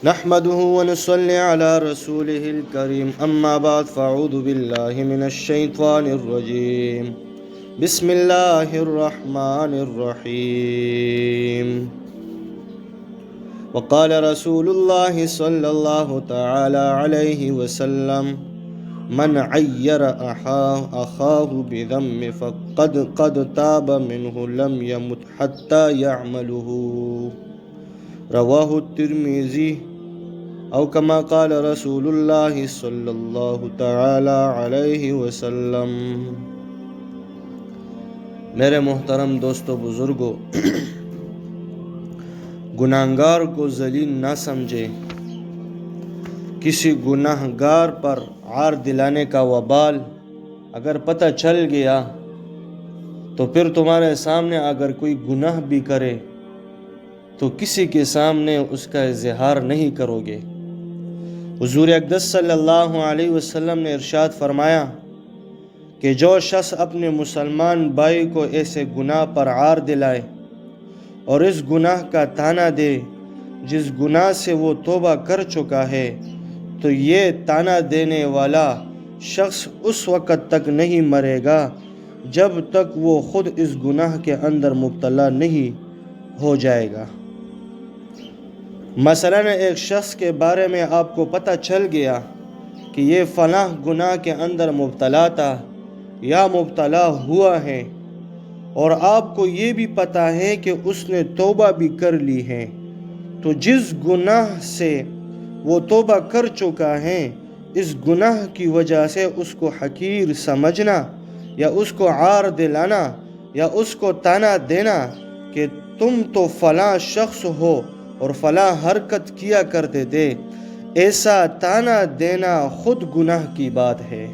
نحمده ونصلي على رسوله الكريم أما بعد فأعوذ بالله من الشيطان الرجيم بسم الله الرحمن الرحيم وقال رسول الله صلى الله تعالى عليه وسلم من عير أخاه بذنب فقد تاب منه لم يمت حتى يعمله رواہ الترمذی او کما قال رسول اللہ صلی اللہ تعالی علیہ وسلم۔ میرے محترم دوستو بزرگو، گناہگار کو ذلیل نہ سمجھے۔ کسی گناہگار پر عار دلانے کا وبال اگر پتہ چل گیا تو پھر تمہارے سامنے اگر کوئی گناہ بھی کرے تو کسی کے سامنے اس کا اظہار نہیں کرو گے۔ حضور اقدس صلی اللہ علیہ وسلم نے ارشاد فرمایا کہ جو شخص اپنے مسلمان بھائی کو ایسے گناہ پر عار دلائے اور اس گناہ کا طعنہ دے جس گناہ سے وہ توبہ کر چکا ہے، تو یہ طعنہ دینے والا شخص اس وقت تک نہیں مرے گا جب تک وہ خود اس گناہ کے اندر مبتلا نہیں ہو جائے گا۔ مثلا ایک شخص کے بارے میں آپ کو پتہ چل گیا کہ یہ فلاں گناہ کے اندر مبتلا تھا یا مبتلا ہوا ہے، اور آپ کو یہ بھی پتہ ہے کہ اس نے توبہ بھی کر لی ہے، تو جس گناہ سے وہ توبہ کر چکا ہے اس گناہ کی وجہ سے اس کو حقیر سمجھنا یا اس کو عار دلانا یا اس کو طعنہ دینا کہ تم تو فلاں شخص ہو اور فلاں حرکت کیا کرتے تھے، ایسا طعنہ دینا خود گناہ کی بات ہے۔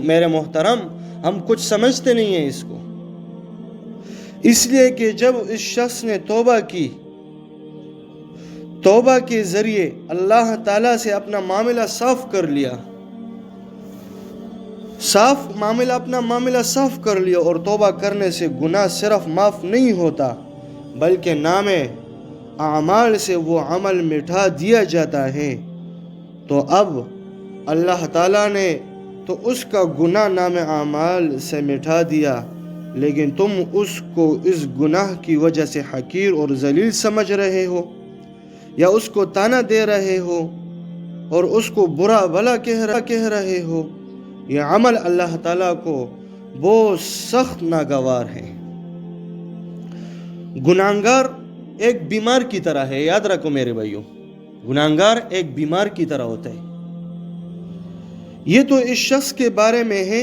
میرے محترم، ہم کچھ سمجھتے نہیں ہیں اس کو، اس لیے کہ جب اس شخص نے توبہ کی، توبہ کے ذریعے اللہ تعالیٰ سے اپنا معاملہ صاف کر لیا، اپنا معاملہ صاف کر لیا، اور توبہ کرنے سے گناہ صرف معاف نہیں ہوتا بلکہ نام اعمال سے وہ عمل مٹھا دیا جاتا ہے، تو اب اللہ تعالیٰ نے تو اس کا گناہ نام اعمال سے مٹھا دیا، لیکن تم اس کو اس گناہ کی وجہ سے حقیر اور ذلیل سمجھ رہے ہو یا اس کو طعنہ دے رہے ہو اور اس کو برا بھلا کہہ رہے ہو۔ یہ عمل اللہ تعالیٰ کو بہت سخت ناگوار ہے۔ گناہگار ایک بیمار کی طرح ہے، یاد رکھو میرے بھائیوں، گناہگار ایک بیمار کی طرح ہوتا ہے۔ یہ تو اس شخص کے بارے میں ہے،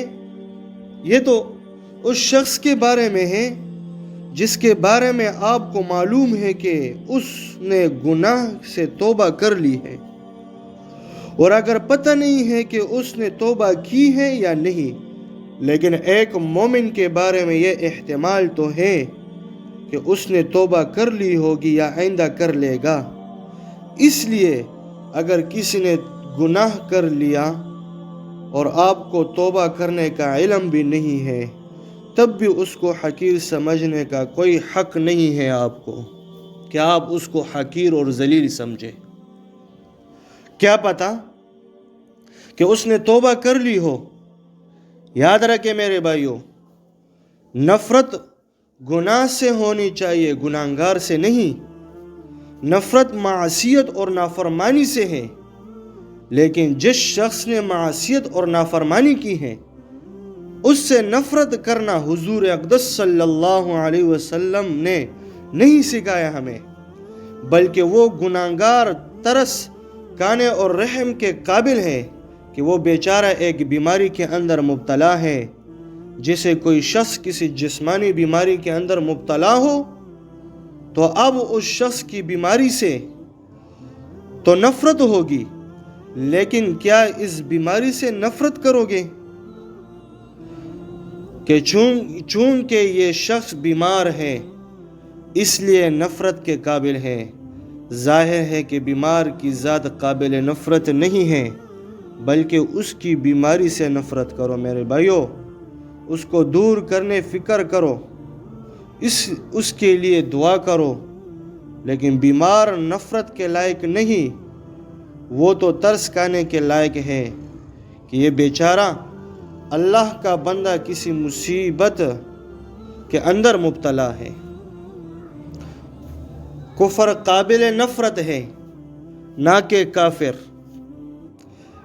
یہ تو اس شخص کے بارے میں ہے جس کے بارے میں آپ کو معلوم ہے کہ اس نے گناہ سے توبہ کر لی ہے، اور اگر پتہ نہیں ہے کہ اس نے توبہ کی ہے یا نہیں، لیکن ایک مومن کے بارے میں یہ احتمال تو ہے کہ اس نے توبہ کر لی ہوگی یا آئندہ کر لے گا۔ اس لیے اگر کسی نے گناہ کر لیا اور آپ کو توبہ کرنے کا علم بھی نہیں ہے، تب بھی اس کو حقیر سمجھنے کا کوئی حق نہیں ہے آپ کو کہ آپ اس کو حقیر اور ذلیل سمجھے۔ کیا پتہ کہ اس نے توبہ کر لی ہو۔ یاد رکھے میرے بھائیوں، نفرت گناہ سے ہونی چاہیے، گناہگار سے نہیں۔ نفرت معصیت اور نافرمانی سے ہے، لیکن جس شخص نے معصیت اور نافرمانی کی ہے اس سے نفرت کرنا حضور اقدس صلی اللہ علیہ وسلم نے نہیں سکھایا ہمیں، بلکہ وہ گناہگار ترس کھانے اور رحم کے قابل ہے کہ وہ بیچارہ ایک بیماری کے اندر مبتلا ہے۔ جسے کوئی شخص کسی جسمانی بیماری کے اندر مبتلا ہو تو اب اس شخص کی بیماری سے تو نفرت ہوگی، لیکن کیا اس بیماری سے نفرت کرو گے کہ چونکہ یہ شخص بیمار ہے اس لیے نفرت کے قابل ہے؟ ظاہر ہے کہ بیمار کی ذات قابل نفرت نہیں ہے، بلکہ اس کی بیماری سے نفرت کرو میرے بھائیوں، اس کو دور کرنے فکر کرو، اس کے لیے دعا کرو لیکن بیمار نفرت کے لائق نہیں، وہ تو ترس کھانے کے لائق ہے کہ یہ بیچارہ اللہ کا بندہ کسی مصیبت کے اندر مبتلا ہے۔ کفر قابل نفرت ہے، نہ کہ کافر۔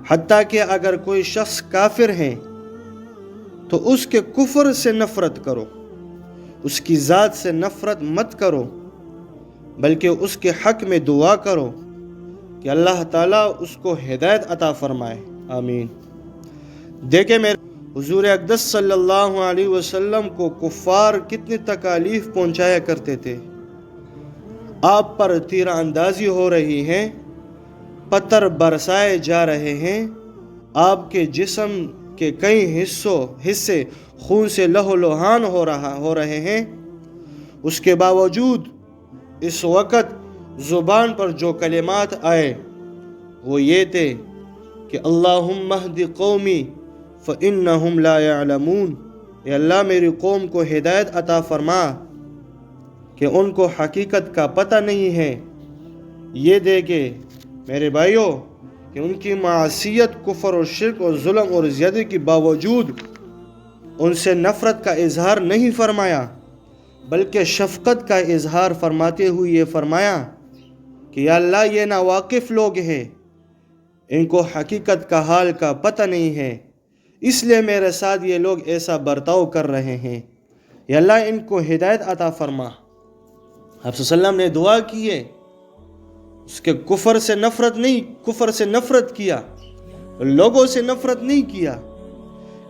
حتیٰ کہ اگر کوئی شخص کافر ہے تو اس کے کفر سے نفرت کرو، اس کی ذات سے نفرت مت کرو، بلکہ اس کے حق میں دعا کرو کہ اللہ تعالیٰ اس کو ہدایت عطا فرمائے، آمین۔ دیکھیں میرے حضور اقدس صلی اللہ علیہ وسلم کو کفار کتنی تکالیف پہنچایا کرتے تھے۔ آپ پر تیر اندازی ہو رہی ہے، پتھر برسائے جا رہے ہیں، آپ کے جسم کے کئی حصے خون سے لہو لہان ہو رہے ہیں، اس کے باوجود اس وقت زبان پر جو کلمات آئے وہ یہ تھے کہ اللہم اہد قومی فإنہم لا یعلمون، اے اللہ میری قوم کو ہدایت عطا فرما کہ ان کو حقیقت کا پتہ نہیں ہے۔ یہ دیکھے میرے بھائیوں کہ ان کی معصیت، کفر اور شرک اور ظلم اور زیادتی کے باوجود ان سے نفرت کا اظہار نہیں فرمایا، بلکہ شفقت کا اظہار فرماتے ہوئے یہ فرمایا کہ یا اللہ یہ ناواقف لوگ ہیں، ان کو حقیقت کا حال کا پتہ نہیں ہے، اس لیے میرے ساتھ یہ لوگ ایسا برتاؤ کر رہے ہیں، یا اللہ ان کو ہدایت عطا فرما۔ آپ صلی اللہ علیہ وسلم نے دعا کی ہے، اس کے کفر سے نفرت کیا، لوگوں سے نفرت نہیں کیا۔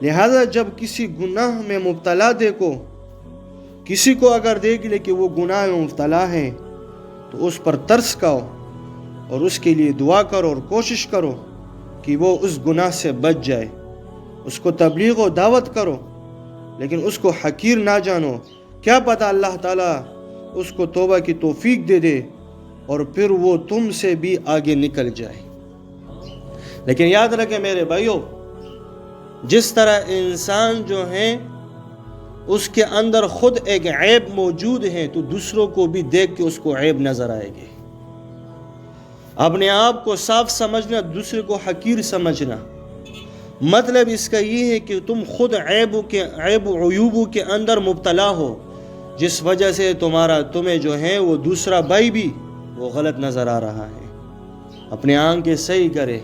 لہذا جب کسی گناہ میں مبتلا دیکھو، کسی کو اگر دیکھ لے کہ وہ گناہ میں مبتلا ہے تو اس پر ترس کھاؤ اور اس کے لیے دعا کرو اور کوشش کرو کہ وہ اس گناہ سے بچ جائے، اس کو تبلیغ و دعوت کرو، لیکن اس کو حقیر نہ جانو۔ کیا پتہ اللہ تعالیٰ اس کو توبہ کی توفیق دے دے اور پھر وہ تم سے بھی آگے نکل جائے۔ لیکن یاد رکھیں میرے بھائیوں، جس طرح انسان جو ہے اس کے اندر خود ایک عیب موجود ہے تو دوسروں کو بھی دیکھ کے اس کو عیب نظر آئے گی۔ اپنے آپ کو صاف سمجھنا، دوسرے کو حقیر سمجھنا، مطلب اس کا یہ ہے کہ تم خود عیب و عیوبوں کے اندر مبتلا ہو، جس وجہ سے تمہیں جو ہے وہ دوسرا بھائی بھی وہ غلط نظر آ رہا ہے۔ اپنے آنکھیں صحیح کرے،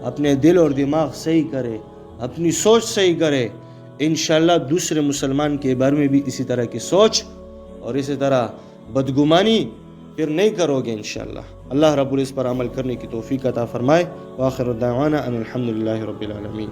اپنے دل اور دماغ صحیح کرے، اپنی سوچ صحیح کرے، انشاءاللہ دوسرے مسلمان کے بارے میں بھی اسی طرح کی سوچ اور اسی طرح بدگمانی پھر نہیں کرو گے انشاءاللہ۔ اللہ رب العزت پر عمل کرنے کی توفیق عطا فرمائے۔ وآخر دعوانا ان الحمدللہ رب العالمین۔